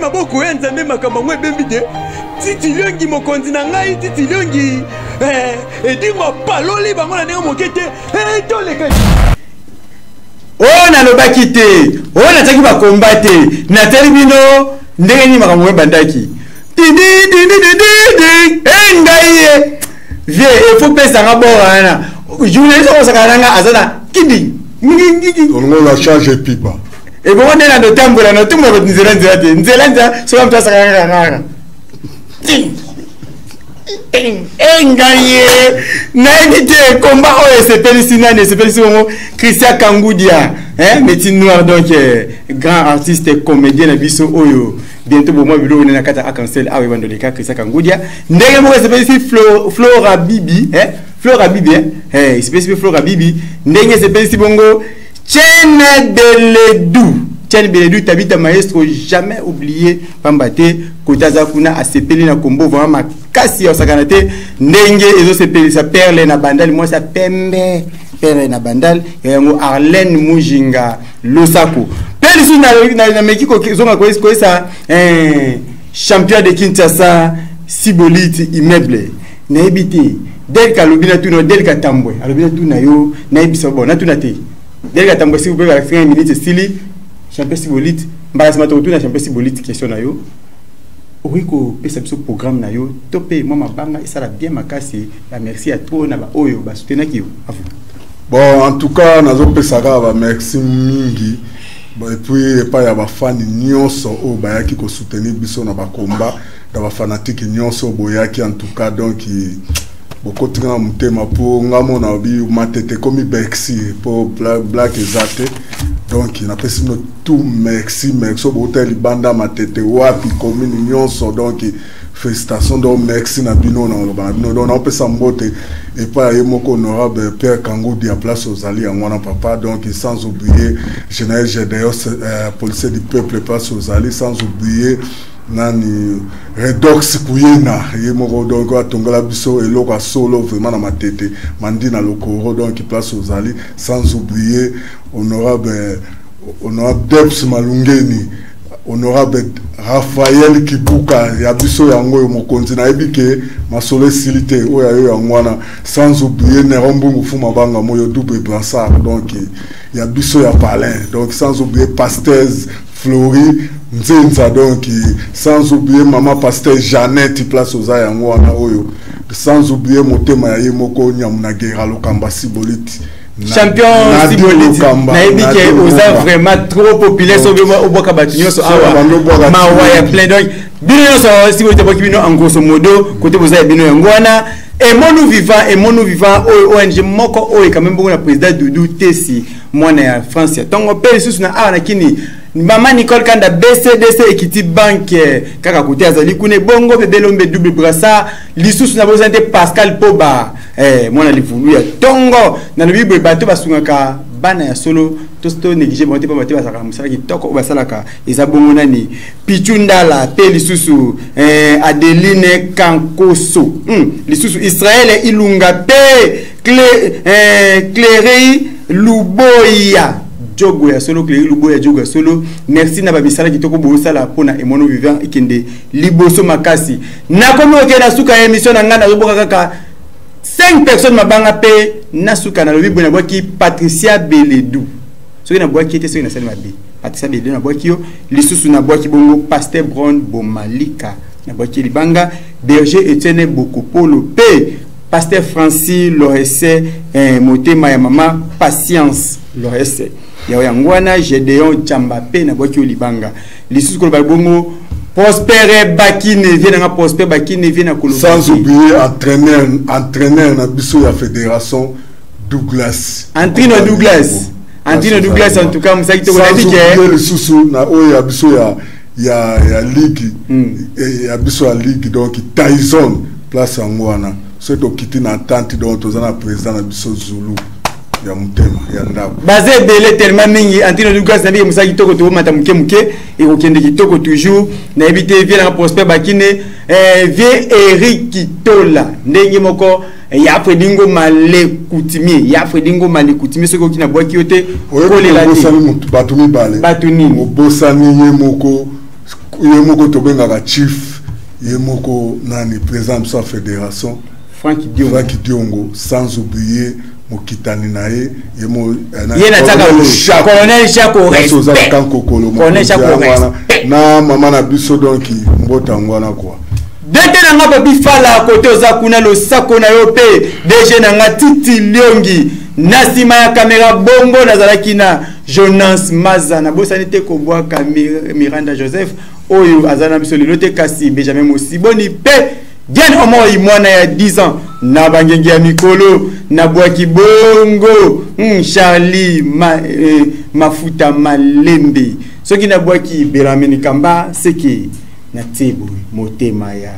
maboko ya nzambe makambo mwe bembide titi liongi mokonzi na ngai titi liongi edingo paloli bango na ndenge mokete toleka na lobaki te na taki bakomba te na teli bino ndenge ni makambo mwe bandaki ngai vie il faut pesa nga bora na journaliste ko sakananga azana kidi on la charge pipa et bon on est là de tambola no tumo ko nzela so mtu sakananga engaye na éviter combat c'est Christian Kangudia métier noir donc grand artiste comédien na biso oyo bientôt bon moi bilo na kata cancel awe bandoleka Christian Kangudia ndenge mo c'est Flora Bibi Flora Bibi spécifique Flora Bibi ndenge c'est bongo Tienne Beledou tabita maestro jamais oublié pambate kotaza kuna asepeli na kombo vraiment makasi ya sakanate ndenge ezo sepeli sa perle na bandal moi sa pembe perle na bandal yango Arlène Mujinga Losako peli suna na Mexico zonga ko sa champion de Kinshasa Sibolite immeuble na ebité del kalobina tuno del katambwe alobina tuna yo na ebisa bon na tuna te del katambwe si vous pouvez faire 5 minutes style champion Sibolite mbala sama to tuna champion Sibolite question na yo Oiko pesa biso programme na yo topé moi mabanga et ça la bien makasi la merci à toi na ba oyo ba soutenir ki yo bon en tout cas nazo pesa ba merci mingi bon et puis pas ya ba fan nyonso o ba yaki ko soutenir biso na ba combat da ba fanatique nyonso boyaki en tout cas donc beaucoup de gens m'ont pour ngamo na bi matete comme Bexi pour black exact donc il n'a pas sinon tout merci au hôtel banda matete wapi commune nyonso donc félicitations donc merci na bino na bino donc on peut s'emboter et pas yemoko honorable Père Kangoudi à place aux alliés en mwana papa donc sans oublier général d'ailleurs policier du peuple place aux alliés sans oublier nani redox kuyena yemoko donc atongola biso eloko solo vraiment na matete mandina lokoro donc place aux alliés sans oublier honorable Debs Malungeni honorable Raphaël Kibuka ya biso yango yo mokonzi na ebike masole silite oya yo yangwana sans oublier Nerombo Mufuma banga moyo double brassard donc ya biso ya palin donc sans oublier Pastez Flori Nzenza donc sans oublier maman Pasteur Jeannette place aux ayangwana oyo sans oublier motema ya yemoko nyamuna gera lokamba Sibolite champion Sibolite na ebike oza vraiment trop populaire so au boka batinyo so awa mawa ya plein donc bino so Sibolite bokibino en grosso modo côté boza bino yangwana et mon vivant ONG moko oyo quand même beaucoup na président Doudou Tessi mwana ya France ya tongo pe susu na awa na kini Maman Nicole Kanda BCDC Equity Bank kaka kote azali kune bongo bebelombe double brassard lisusu na bozante Pascal Poba mwana livulu ya tongo na bible bato basungaka bana ya solo tosto négligé bonté pa bato basaka musala kitoko basalaka eza bongo nani Pichundala pe lisusu Adeline Kankoso lisusu Israël Ilunga pe Cléry Luboya Jogo ya solo Cléry Luboya Jogo ya solo merci na babisala kitoko bosala pona emono vivant ikende liboso makasi na komi okena suka émission na ngana zoboka kaka 5 personnes mabanga pe na suka na lobi bona boki Patricia Beledou soki na boki te soki na sel mabi Patricia Beledou na boki yo lisusu na boki bongo Pasteur Brown Bomalika na boki libanga Berger Etienne Bokopolo pe Pasteur Francis Loresse motema ya mama Patience Loresse ya yangwana Gédéon Chambape na boki libanga lisusu ko balbongo Prosper Bakine vient na Prosper Bakine vient na Koloba sans oublier entraîneur na biso ya fédération Douglas Antrino Douglas en tout cas musaki to na dike le susu na oya biso ya ligue ya biso ya ligue donc Tyson place ngwana c'est to kiti na tante donc tozana président na biso Zulu ya mutema ya ndako basé belé tellement mingi Antino Douglas na bi musaki kitoko to mata muke et okende kitoko toujours na ebité vient na Prosper Bakine vie Eric Kitola ndenge moko ya Fredingo Malekutimi soko kina boki yote kolela ni batuni bale batuni obosani ye moko yemoko tobengaka chief yemoko nani président de la fédération Francky Diongo sans oublier mokitani naye yemo colonel Chako na mama na biso donc mbota ngwana quoi dete na nga papi fala côté ozakuna lo sako na yo pe DG na nga Titi Liongi na sima ya caméra bongo nazalaki na Jonas Maza na bosani te kobwa Miranda Joseph oyo azana biso lelo te kasi Benjamin Mosiboni pe bien au moins mwana ya 10 ans na bangengi ya mikolo na bwaki bongo Charlie mafuta malembe soki na bwaki Berameni Kamba seki na tibu motema ya